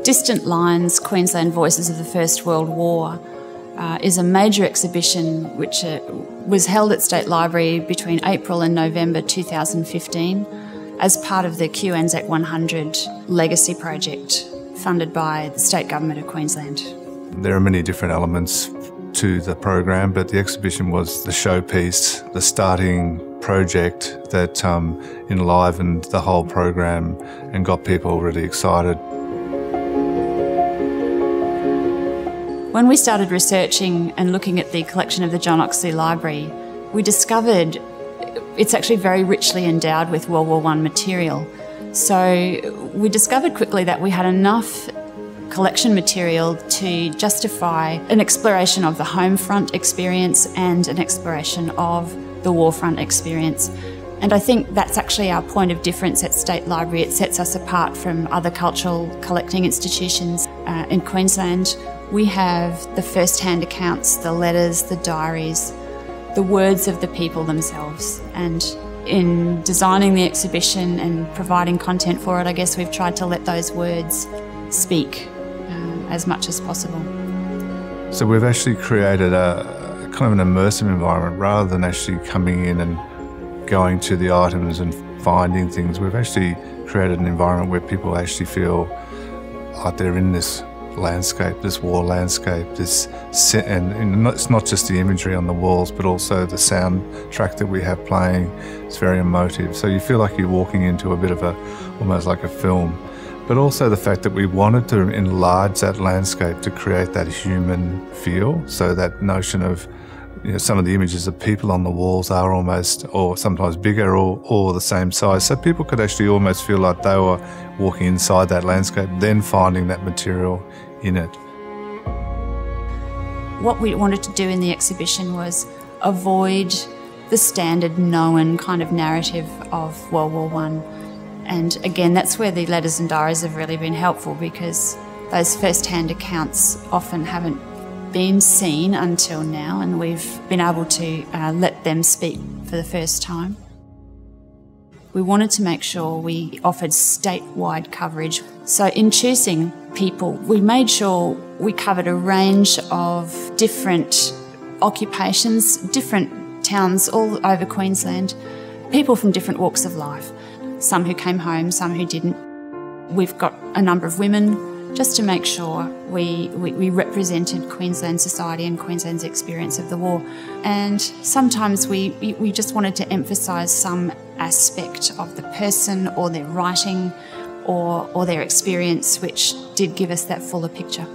Distant Lines, Queensland Voices of the First World War is a major exhibition which was held at State Library between April and November 2015 as part of the QNZAC 100 Legacy Project funded by the State Government of Queensland. There are many different elements to the program, but the exhibition was the showpiece, the starting project that enlivened the whole program and got people really excited. When we started researching and looking at the collection of the John Oxley Library, we discovered it's actually very richly endowed with World War I material. So we discovered quickly that we had enough collection material to justify an exploration of the home front experience and an exploration of the war front experience. And I think that's actually our point of difference at State Library. It sets us apart from other cultural collecting institutions in Queensland. We have the first-hand accounts, the letters, the diaries, the words of the people themselves. And in designing the exhibition and providing content for it, I guess we've tried to let those words speak as much as possible. So we've actually created a kind of an immersive environment rather than actually coming in and going to the items and finding things. We've actually created an environment where people actually feel like they're in this landscape, this war landscape, and it's not just the imagery on the walls, but also the soundtrack that we have playing. It's very emotive. So you feel like you're walking into a bit of almost like a film. But also the fact that we wanted to enlarge that landscape to create that human feel. So that notion of, some of the images of people on the walls are almost, or sometimes bigger, or the same size. So people could actually almost feel like they were walking inside that landscape, then finding that material in it. What we wanted to do in the exhibition was avoid the standard known kind of narrative of World War I. And again, that's where the letters and diaries have really been helpful, because those first-hand accounts often haven't been seen until now, and we've been able to let them speak for the first time. We wanted to make sure we offered statewide coverage. So in choosing people, we made sure we covered a range of different occupations, different towns all over Queensland, people from different walks of life. Some who came home, some who didn't. We've got a number of women, just to make sure we represented Queensland society and Queensland's experience of the war. And sometimes we just wanted to emphasise some aspect of the person or their writing or their experience, which did give us that fuller picture.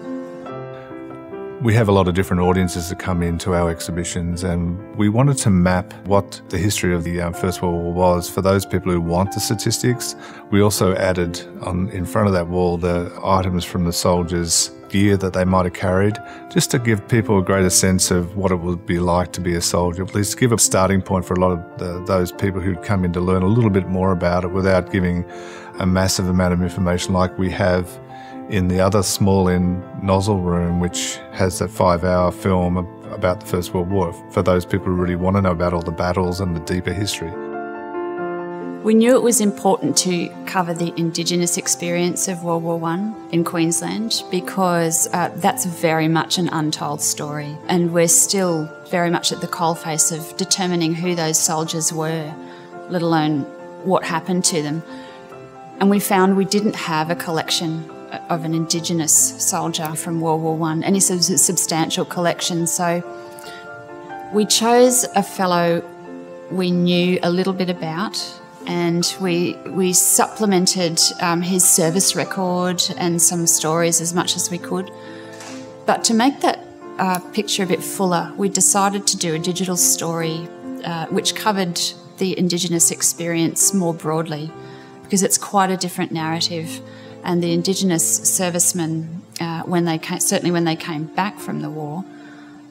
We have a lot of different audiences that come into our exhibitions, and we wanted to map what the history of the First World War was for those people who want the statistics. We also added in front of that wall the items from the soldiers' gear that they might have carried, just to give people a greater sense of what it would be like to be a soldier, at least give a starting point for a lot of those people who'd come in to learn a little bit more about it without giving a massive amount of information like we have in the other small-end nozzle room, which has that 5-hour film about the First World War, for those people who really want to know about all the battles and the deeper history. We knew it was important to cover the Indigenous experience of World War I in Queensland, because that's very much an untold story, and we're still very much at the coalface of determining who those soldiers were, let alone what happened to them. And we found we didn't have a collection of an Indigenous soldier from World War I, any sort of substantial collection. So we chose a fellow we knew a little bit about, and we supplemented his service record and some stories as much as we could. But to make that picture a bit fuller, we decided to do a digital story which covered the Indigenous experience more broadly, because it's quite a different narrative. And the Indigenous servicemen, certainly when they came back from the war,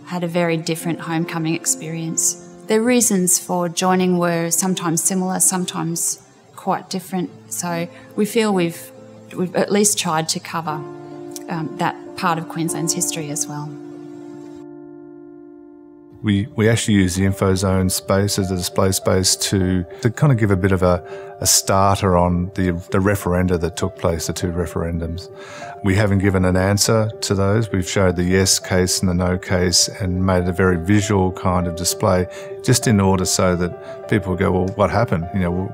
had a very different homecoming experience. Their reasons for joining were sometimes similar, sometimes quite different. So we feel we've at least tried to cover that part of Queensland's history as well. We actually use the info zone space as a display space to kind of give a bit of a starter on the referenda that took place, the 2 referendums. We haven't given an answer to those. We've showed the yes case and the no case and made a very visual kind of display, just in order so that people go, well, what happened? You know,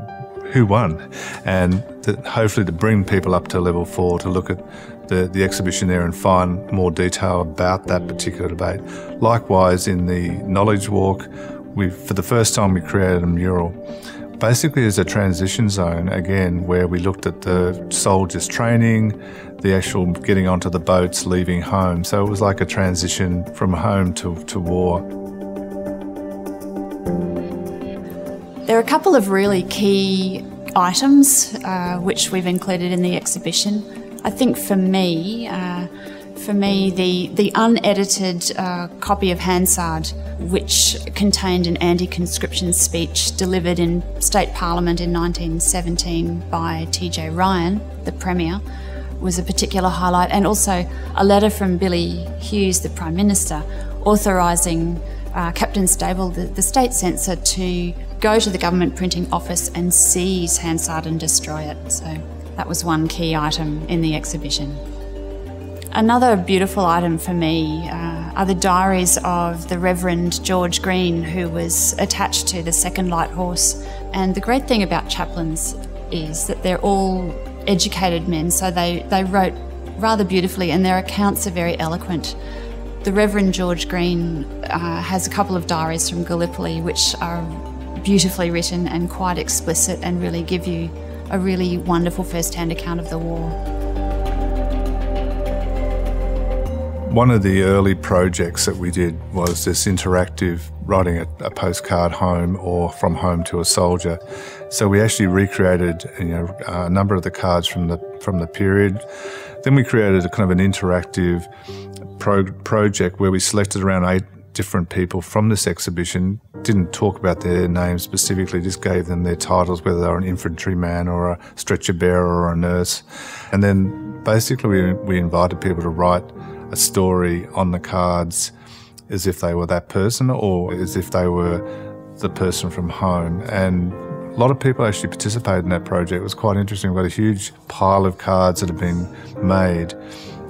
who won? And hopefully to bring people up to level 4 to look at the exhibition there and find more detail about that particular debate. Likewise, in the Knowledge Walk, for the first time we created a mural, basically as a transition zone, again, where we looked at the soldiers' training, the actual getting onto the boats, leaving home. So it was like a transition from home to war. There are a couple of really key items which we've included in the exhibition. I think for me, the unedited copy of Hansard, which contained an anti-conscription speech delivered in State Parliament in 1917 by T.J. Ryan, the Premier, was a particular highlight, and also a letter from Billy Hughes, the Prime Minister, authorising Captain Stable, the State Censor, to go to the government printing office and seize Hansard and destroy it. So that was one key item in the exhibition. Another beautiful item for me are the diaries of the Reverend George Green, who was attached to the 2nd Light Horse. And the great thing about chaplains is that they're all educated men, so they wrote rather beautifully, and their accounts are very eloquent. The Reverend George Green has a couple of diaries from Gallipoli which are beautifully written and quite explicit and really give you a really wonderful first-hand account of the war. One of the early projects that we did was this interactive writing a postcard home or from home to a soldier. So we actually recreated a number of the cards from the period. Then we created a kind of an interactive project where we selected around 8 different people from this exhibition, didn't talk about their names specifically, just gave them their titles, whether they were an infantryman or a stretcher bearer or a nurse. And then basically we invited people to write a story on the cards as if they were that person or as if they were the person from home. And a lot of people actually participated in that project. It was quite interesting. We've got a huge pile of cards that have been made.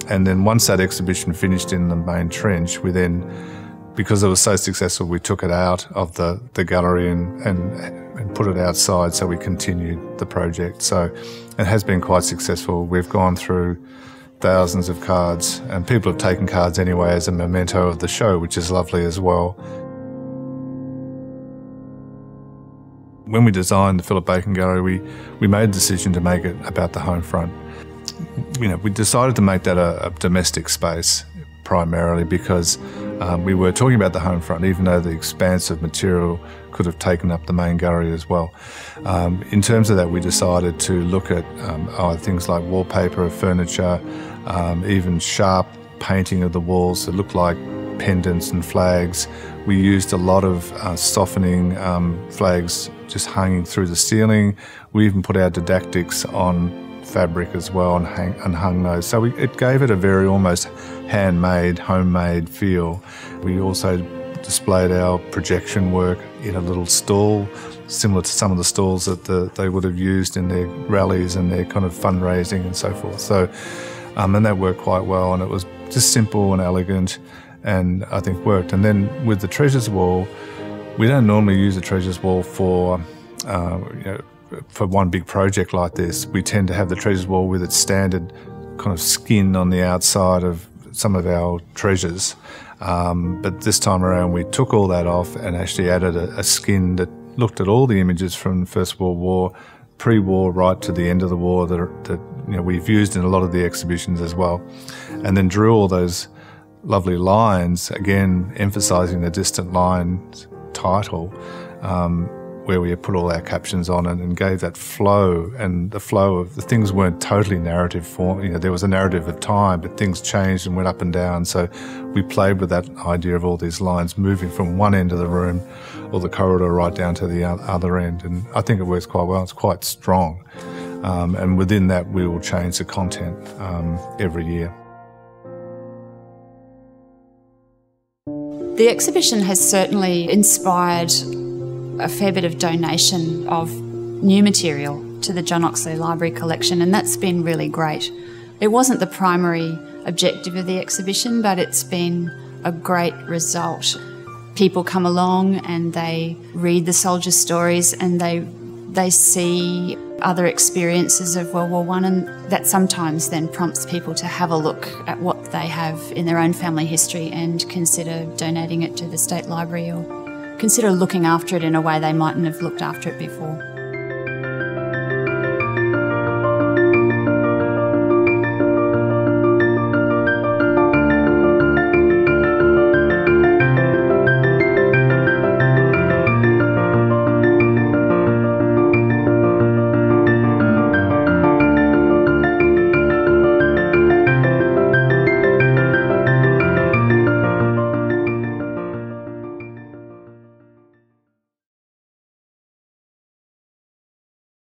And then once that exhibition finished in the main trench, we then, because it was so successful, we took it out of the gallery and put it outside, so we continued the project. So it has been quite successful. We've gone through thousands of cards, and people have taken cards anyway as a memento of the show, which is lovely as well. When we designed the Philip Bacon Gallery, we made the decision to make it about the home front. We decided to make that a domestic space primarily because we were talking about the home front, even though the expanse of material could have taken up the main gallery as well. In terms of that, we decided to look at things like wallpaper, furniture, even sharp painting of the walls that looked like pendants and flags. We used a lot of softening flags just hanging through the ceiling. We even put our didactics on fabric as well and hung those. So it gave it a very almost handmade, homemade feel. We also displayed our projection work in a little stall, similar to some of the stalls that they would have used in their rallies and their kind of fundraising and so forth. So, and that worked quite well, and it was just simple and elegant, and I think worked. And then with the Treasures Wall, we don't normally use the Treasures Wall for one big project like this. We tend to have the Treasures Wall with its standard kind of skin on the outside of some of our treasures. But this time around we took all that off and actually added a skin that looked at all the images from the First World War, pre-war right to the end of the war that we've used in a lot of the exhibitions as well. And then drew all those lovely lines, again emphasising the Distant Lines title, where we put all our captions on it and gave that flow, and the flow of the things weren't totally narrative form. There was a narrative of time, but things changed and went up and down. So we played with that idea of all these lines moving from one end of the room or the corridor right down to the other end. And I think it works quite well. It's quite strong. And within that, we will change the content every year. The exhibition has certainly inspired a fair bit of donation of new material to the John Oxley Library collection, and that's been really great. It wasn't the primary objective of the exhibition, but it's been a great result. People come along and they read the soldier stories and they see other experiences of World War I, and that sometimes then prompts people to have a look at what they have in their own family history and consider donating it to the State Library or consider looking after it in a way they mightn't have looked after it before.